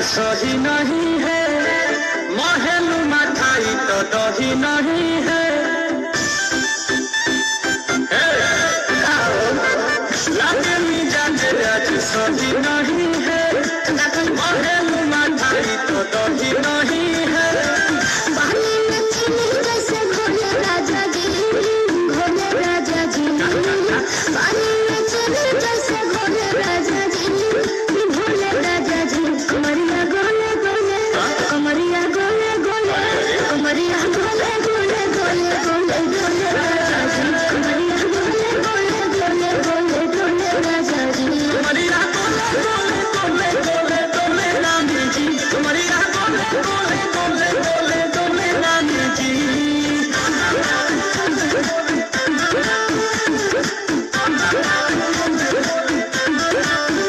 सही नहीं है, महल मठाई तो दही नहीं है। लागे मिजाज आज सही नहीं है, महल